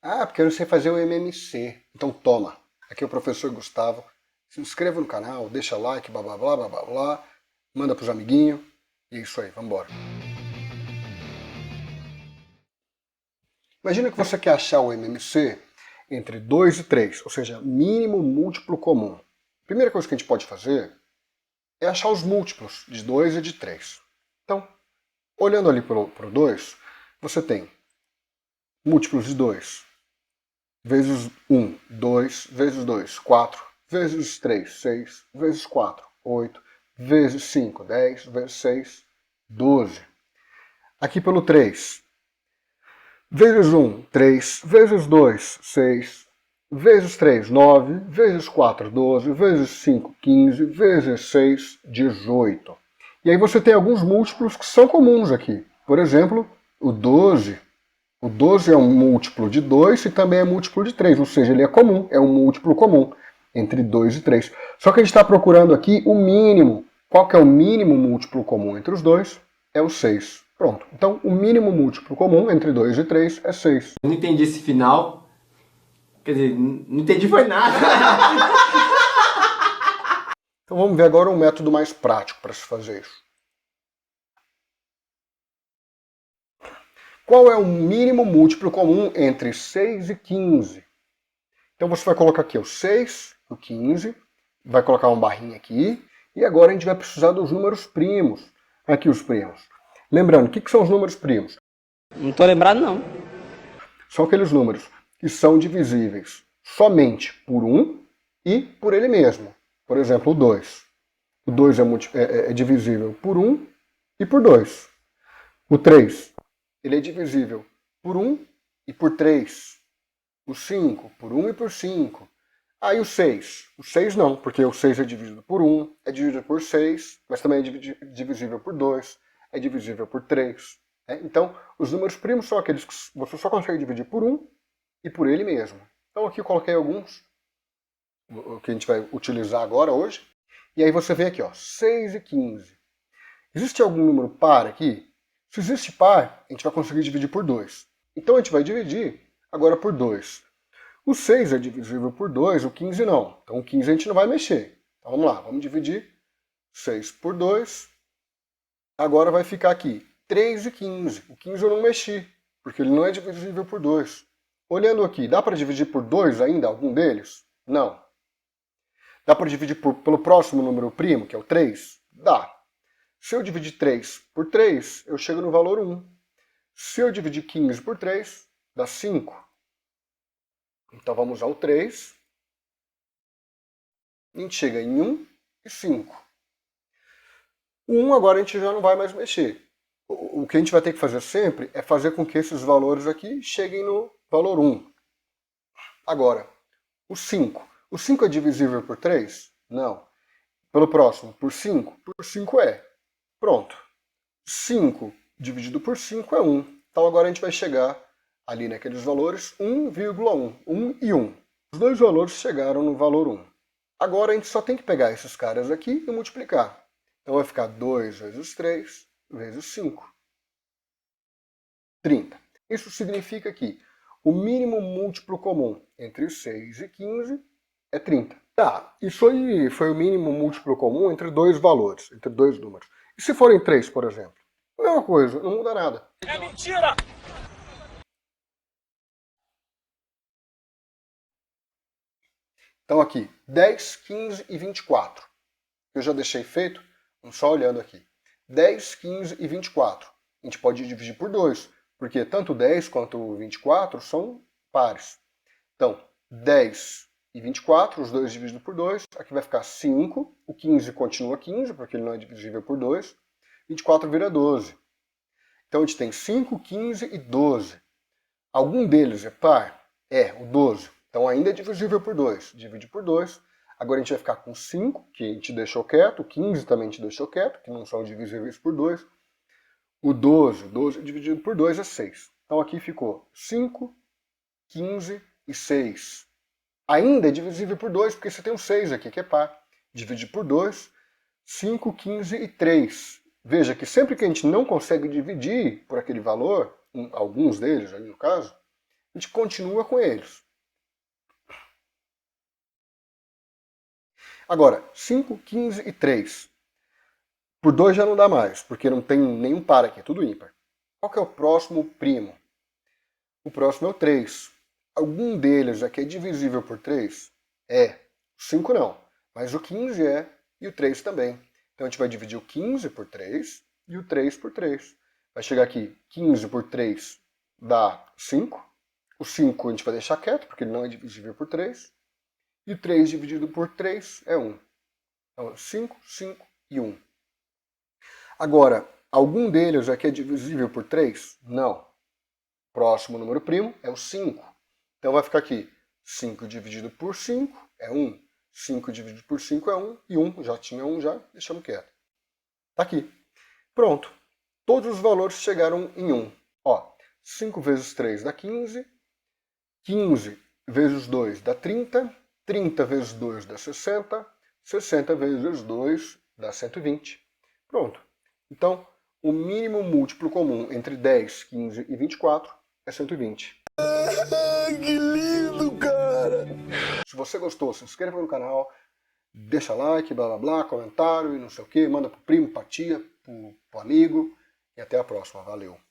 Ah, porque eu não sei fazer o MMC. Então toma. Aqui é o professor Gustavo. Se inscreva no canal, deixa like, blá blá blá blá blá blá. Manda pros amiguinhos. E é isso aí, vambora. Imagina que você quer achar o MMC entre 2 e 3, ou seja, mínimo múltiplo comum. A primeira coisa que a gente pode fazer é achar os múltiplos de 2 e de 3. Então, olhando ali para o 2, você tem múltiplos de 2 vezes 1, 2, vezes 2, 4, vezes 3, 6, vezes 4, 8, vezes 5, 10, vezes 6, 12. Aqui pelo 3, vezes 1, 3, vezes 2, 6, vezes 3, 9, vezes 4, 12, vezes 5, 15, vezes 6, 18. E aí você tem alguns múltiplos que são comuns aqui. Por exemplo, o 12. O 12 é um múltiplo de 2 e também é múltiplo de 3, ou seja, ele é comum, é um múltiplo comum entre 2 e 3. Só que a gente está procurando aqui o mínimo. Qual que é o mínimo múltiplo comum entre os dois? É o 6. Pronto. Então, o mínimo múltiplo comum entre 2 e 3 é 6. Eu não entendi esse final. Quer dizer, não entendi foi nada. Então vamos ver agora um método mais prático para se fazer isso. Qual é o mínimo múltiplo comum entre 6 e 15? Então você vai colocar aqui o 6, o 15, vai colocar uma barrinha aqui, e agora a gente vai precisar dos números primos. Aqui os primos. Lembrando, o que são os números primos? Não tô lembrado, não. São aqueles números que são divisíveis somente por 1 e por ele mesmo. Por exemplo, o 2. O 2 é divisível por 1 e por 2. O 3, ele é divisível por 1 e por 3. O 5, por 1 e por 5. Aí o 6. O 6 não, porque o 6 é dividido por 1, é dividido por 6, mas também é divisível por 2, é divisível por 3. Então, os números primos são aqueles que você só consegue dividir por 1 e por ele mesmo. Então aqui eu coloquei alguns, o que a gente vai utilizar agora, hoje. E aí você vê aqui, ó, 6 e 15. Existe algum número par aqui? Se existe par, a gente vai conseguir dividir por 2. Então a gente vai dividir agora por 2. O 6 é divisível por 2, o 15 não. Então o 15 a gente não vai mexer. Então vamos lá, vamos dividir 6 por 2. Agora vai ficar aqui 3 e 15. O 15 eu não mexi, porque ele não é divisível por 2. Olhando aqui, dá para dividir por 2 ainda, algum deles? Não. Dá para dividir pelo próximo número primo, que é o 3? Dá. Se eu dividir 3 por 3, eu chego no valor 1. Se eu dividir 15 por 3, dá 5. Então vamos ao 3. A gente chega em 1 e 5. O 1 agora a gente já não vai mais mexer. O que a gente vai ter que fazer sempre é fazer com que esses valores aqui cheguem no valor 1. Agora, o 5. O 5 é divisível por 3? Não. Pelo próximo, por 5? Por 5 é. Pronto. 5 dividido por 5 é 1. Então agora a gente vai chegar ali naqueles valores 1,1. 1 e 1. Os dois valores chegaram no valor 1. Agora a gente só tem que pegar esses caras aqui e multiplicar. Então vai ficar 2 vezes 3 vezes 5. 30. Isso significa que o mínimo múltiplo comum entre 6 e 15 é 30. Tá, isso aí foi o mínimo múltiplo comum entre dois valores, entre dois números. E se forem 3, por exemplo? Mesma coisa, não muda nada. É mentira! Então aqui, 10, 15 e 24. Eu já deixei feito, só olhando aqui. 10, 15 e 24. A gente pode dividir por 2, porque tanto 10 quanto 24 são pares. Então, 10 e 24, os dois divididos por 2, aqui vai ficar 5, o 15 continua 15, porque ele não é divisível por 2, 24 vira 12. Então a gente tem 5, 15 e 12. Algum deles é par? É, o 12. Então ainda é divisível por 2. Divide por 2. Agora a gente vai ficar com 5, que a gente deixou quieto. O 15 também a gente deixou quieto, que não são divisíveis por 2. O 12 dividido por 2 é 6. Então aqui ficou 5, 15 e 6. Ainda é divisível por 2, porque você tem um 6 aqui, que é par. Divide por 2, 5, 15 e 3. Veja que sempre que a gente não consegue dividir por aquele valor, alguns deles aí no caso, a gente continua com eles. Agora, 5, 15 e 3. Por 2 já não dá mais, porque não tem nenhum par aqui, é tudo ímpar. Qual que é o próximo primo? O próximo é o 3. Algum deles aqui é divisível por 3? É. O 5 não, mas o 15 é e o 3 também. Então a gente vai dividir o 15 por 3 e o 3 por 3. Vai chegar aqui, 15 por 3 dá 5. O 5 a gente vai deixar quieto, porque ele não é divisível por 3. E o 3 dividido por 3 é 1. Então 5, 5 e 1. Agora, algum deles aqui é divisível por 3? Não. Próximo número primo é o 5. Então vai ficar aqui, 5 dividido por 5 é 1. 5 dividido por 5 é 1. E 1, já tinha 1 já, deixamos quieto. Tá aqui. Pronto. Todos os valores chegaram em 1. Ó, 5 vezes 3 dá 15. 15 vezes 2 dá 30. 30 vezes 2 dá 60. 60 vezes 2 dá 120. Pronto. Então, o mínimo múltiplo comum entre 10, 15 e 24 é 120. Que lindo, cara! Se você gostou, se inscreva no canal, deixa like, blá blá blá, comentário e não sei o que, manda pro primo, pra tia, pro amigo e até a próxima. Valeu!